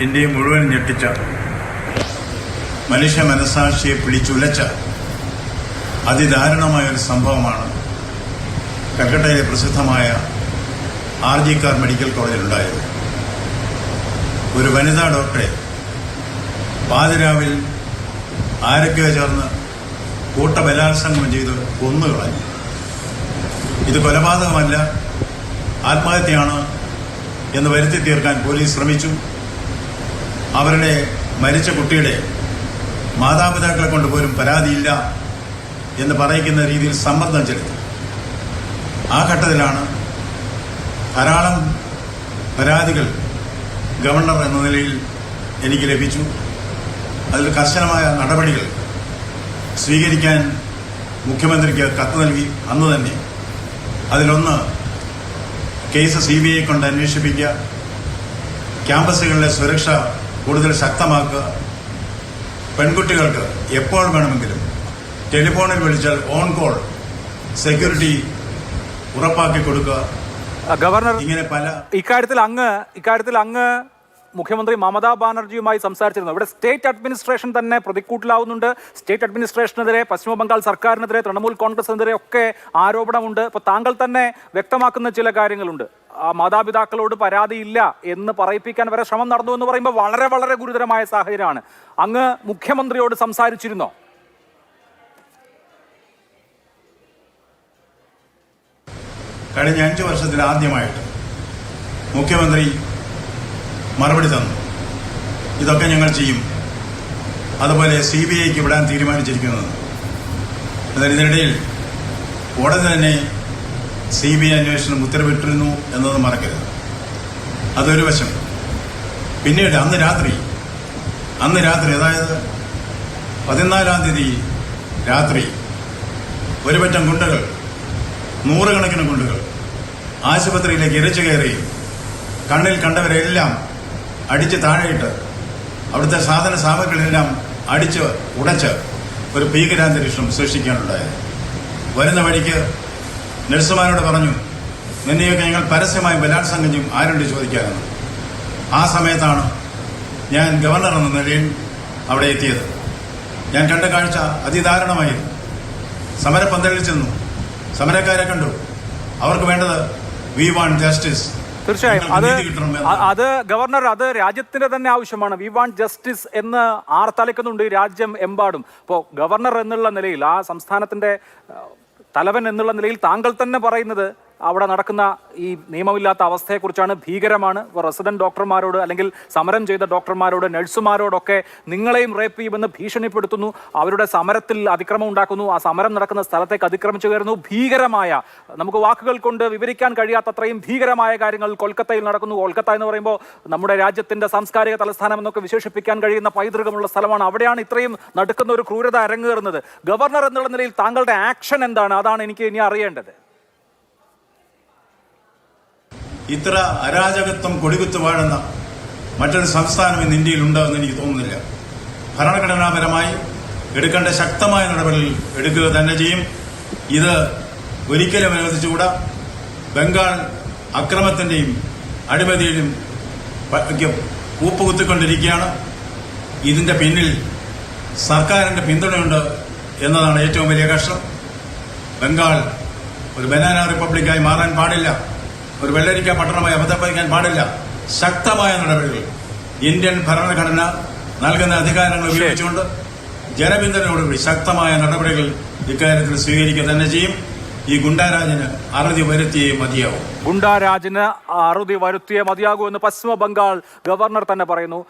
ഇന്ത്യയെ മുഴുവൻ ഞെട്ടിച്ച, മനുഷ്യ മനസാക്ഷിയെ പിടിച്ചുലച്ച അതിദാരുണമായ ഒരു സംഭവമാണ് കൽക്കട്ടയിലെ പ്രസിദ്ധമായ RG-കർ മെഡിക്കൽ കോളേജിലുണ്ടായത്. ഒരു വനിതാ ഡോക്ടറെ പാതിരാവിൽ ആരൊക്കെയോ ചേർന്ന് കൂട്ടബലാത്സംഗം ചെയ്ത് കൊന്നുകളഞ്ഞു. ഇത് കൊലപാതകമല്ല, ആത്മഹത്യയാണ് എന്ന് വരുത്തി തീർക്കാൻ പോലീസ് ശ്രമിച്ചു. അവരുടെ മരിച്ച കുട്ടിയുടെ മാതാപിതാക്കളെ കൊണ്ട് പോലും പരാതിയില്ല എന്ന് പറയിക്കുന്ന രീതിയിൽ സമ്മർദ്ദം ചെലുത്തി. ആ ഘട്ടത്തിലാണ് ധാരാളം പരാതികൾ ഗവർണർ എന്ന നിലയിൽ എനിക്ക് ലഭിച്ചു. അതിൽ കർശനമായ നടപടികൾ സ്വീകരിക്കാൻ മുഖ്യമന്ത്രിക്ക് കത്ത് നൽകി. അന്ന് തന്നെ അതിലൊന്ന്, കേസ് CBI കൊണ്ട് അന്വേഷിപ്പിക്കുക, ക്യാമ്പസുകളിലെ സുരക്ഷ കൂടുതൽ ശക്തമാക്കുക, പെൺകുട്ടികൾക്ക് എപ്പോൾ വേണമെങ്കിലും ടെലിഫോണിൽ വിളിച്ചാൽ ഓൺ കോൾ സെക്യൂരിറ്റി ഉറപ്പാക്കി കൊടുക്കുക. ഗവർണർ, ഇങ്ങനെ പല ഇക്കാര്യത്തിൽ അങ്ങ് മുഖ്യമന്ത്രി മമതാ ബാനർജിയുമായി സംസാരിച്ചിരുന്നു. ഇവിടെ സ്റ്റേറ്റ് അഡ്മിനിസ്ട്രേഷൻ തന്നെ പ്രതിക്കൂട്ടിലാവുന്നുണ്ട്. സ്റ്റേറ്റ് അഡ്മിനിസ്ട്രേഷനെതിരെ, പശ്ചിമ ബംഗാൾ സർക്കാരിനെതിരെ, തൃണമൂൽ കോൺഗ്രസിനെതിരെ ഒക്കെ ആരോപണമുണ്ട്. ഇപ്പോൾ താങ്കൾ തന്നെ വ്യക്തമാക്കുന്ന ചില കാര്യങ്ങളുണ്ട്. മാതാപിതാക്കളോട് പരാതിയില്ല എന്ന് പറയിപ്പിക്കാൻ വരെ ശ്രമം നടന്നു എന്ന് പറയുമ്പോൾ വളരെ വളരെ ഗുരുതരമായ സാഹചര്യമാണ്. അങ്ങ് മുഖ്യമന്ത്രിയോട് സംസാരിച്ചിരുന്നോ? കഴിഞ്ഞ 5 വർഷത്തിൽ ആദ്യമായിട്ട് മുഖ്യമന്ത്രി മറുപടി തന്നു. ഇതൊക്കെ ഞങ്ങൾ ചെയ്യും, അതുപോലെ CBIക്ക് വിടാൻ തീരുമാനിച്ചിരിക്കുന്നത്. എന്നാൽ ഇതിനിടയിൽ ഉടനെ തന്നെ CBI അന്വേഷണം ഉത്തരവിട്ടിരുന്നു എന്നത് മറക്കരുത്. അതൊരു വശം. പിന്നീട് അന്ന് രാത്രി അതായത് 14-ാം തീയതി രാത്രി ഒരു പറ്റം ഗുണ്ടകൾ, നൂറുകണക്കിന് ഗുണ്ടകൾ ആശുപത്രിയിലേക്ക് ഇരച്ചു കയറി കണ്ണിൽ കണ്ടവരെല്ലാം അടിച്ച് താഴെയിട്ട് അവിടുത്തെ സാധന സാമഗ്രികളെല്ലാം അടിച്ച് ഉടച്ച് ഒരു ഭീകരാന്തരീക്ഷം സൃഷ്ടിക്കാനുണ്ടായത്. വരുന്ന വഴിക്ക് നഴ്സുമാരോട് പറഞ്ഞു, നിന്നെയൊക്കെ ഞങ്ങൾ പരസ്യമായി ബലാത്സംഗം ചെയ്യും, ആരോട് ചോദിക്കാമെന്ന്. ആ സമയത്താണ് ഞാൻ ഗവർണർ എന്ന നിലയിൽ അവിടെ എത്തിയത്. ഞാൻ കണ്ട കാഴ്ച അതിദാരുണമായിരുന്നു. സമരപന്തലിൽ ചെന്നു, സമരക്കാരെ കണ്ടു. അവർക്ക് വേണ്ടത് വി വാണ്ട് ജസ്റ്റിസ്. തീർച്ചയായും അത് ഗവർണർ, അത് രാജ്യത്തിന്റെ തന്നെ ആവശ്യമാണ്. വി വാണ്ട് ജസ്റ്റിസ് എന്ന് ആർത്തലക്കുന്നുണ്ട് രാജ്യം എമ്പാടും. ഇപ്പോൾ ഗവർണർ എന്നുള്ള നിലയിൽ, ആ സംസ്ഥാനത്തിന്റെ തലവൻ എന്നുള്ള നിലയിൽ താങ്കൾ തന്നെ പറയുന്നത് അവിടെ നടക്കുന്ന ഈ നിയമമില്ലാത്ത അവസ്ഥയെക്കുറിച്ചാണ്. ഭീകരമാണ്. റെസിഡന്റ് ഡോക്ടർമാരോട്, അല്ലെങ്കിൽ സമരം ചെയ്ത ഡോക്ടർമാരോട്, നഴ്സുമാരോടൊക്കെ നിങ്ങളെയും റേപ്പ് ചെയ്യുമെന്ന് ഭീഷണിപ്പെടുത്തുന്നു. അവരുടെ സമരത്തിൽ അതിക്രമം ഉണ്ടാക്കുന്നു. ആ സമരം നടക്കുന്ന സ്ഥലത്തേക്ക് അതിക്രമിച്ചു കയറുന്നു. ഭീകരമായ, നമുക്ക് വാക്കുകൾ കൊണ്ട് വിവരിക്കാൻ കഴിയാത്തത്രയും ഭീകരമായ കാര്യങ്ങൾ കൊൽക്കത്തയിൽ നടക്കുന്നു. കൊൽക്കത്ത എന്ന് പറയുമ്പോൾ നമ്മുടെ രാജ്യത്തിന്റെ സാംസ്കാരിക തലസ്ഥാനം എന്നൊക്കെ വിശേഷിപ്പിക്കാൻ കഴിയുന്ന പൈതൃകമുള്ള സ്ഥലമാണ്. അവിടെയാണ് ഇത്രയും നടക്കുന്ന ഒരു ക്രൂരത അരങ്ങേറുന്നത്. ഗവർണർ എന്നുള്ള നിലയിൽ താങ്കളുടെ ആക്ഷൻ എന്താണ്? അതാണ് എനിക്ക് ഇനി അറിയേണ്ടത്. ഇത്ര അരാജകത്വം കൊടികുത്തു വാഴുന്ന മറ്റൊരു സംസ്ഥാനം ഇന്ന് ഇന്ത്യയിൽ ഉണ്ടാകുമെന്ന് എനിക്ക് തോന്നുന്നില്ല. ഭരണഘടനാപരമായി എടുക്കേണ്ട ശക്തമായ നടപടികൾ എടുക്കുക തന്നെ ചെയ്യും. ഇത് ഒരിക്കലും അനുവദിച്ചുകൂടാ. ബംഗാൾ അക്രമത്തിന്റെയും അഴിമതിയിലും കൂപ്പുകുത്തിക്കൊണ്ടിരിക്കുകയാണ്. ഇതിന്റെ പിന്നിൽ സർക്കാരിന്റെ പിന്തുണയുണ്ട് എന്നതാണ് ഏറ്റവും വലിയ കഷ്ടം. ബംഗാൾ ഒരു ബനാന റിപ്പബ്ലിക്കായി മാറാൻ പാടില്ല, ഒരു വെള്ളരിക്ക പട്ടണമായി അവതരിപ്പിക്കാൻ പാടില്ല. ശക്തമായ നടപടികൾ ഇന്ത്യൻ ഭരണഘടന നൽകുന്ന അധികാരങ്ങൾ ഉപയോഗിച്ചുകൊണ്ട് ജനപിന്തുണയോടുകൂടി ശക്തമായ നടപടികൾ ഇക്കാര്യത്തിൽ സ്വീകരിക്കുക തന്നെ ചെയ്യും. ഈ ഗുണ്ടാരാജിന് അറുതി വരുത്തിയേ മതിയാവും. ഗുണ്ടാരാജിന് അറുതി വരുത്തിയേ മതിയാകൂ എന്ന് പശ്ചിമ ബംഗാൾ ഗവർണർ തന്നെ പറയുന്നു.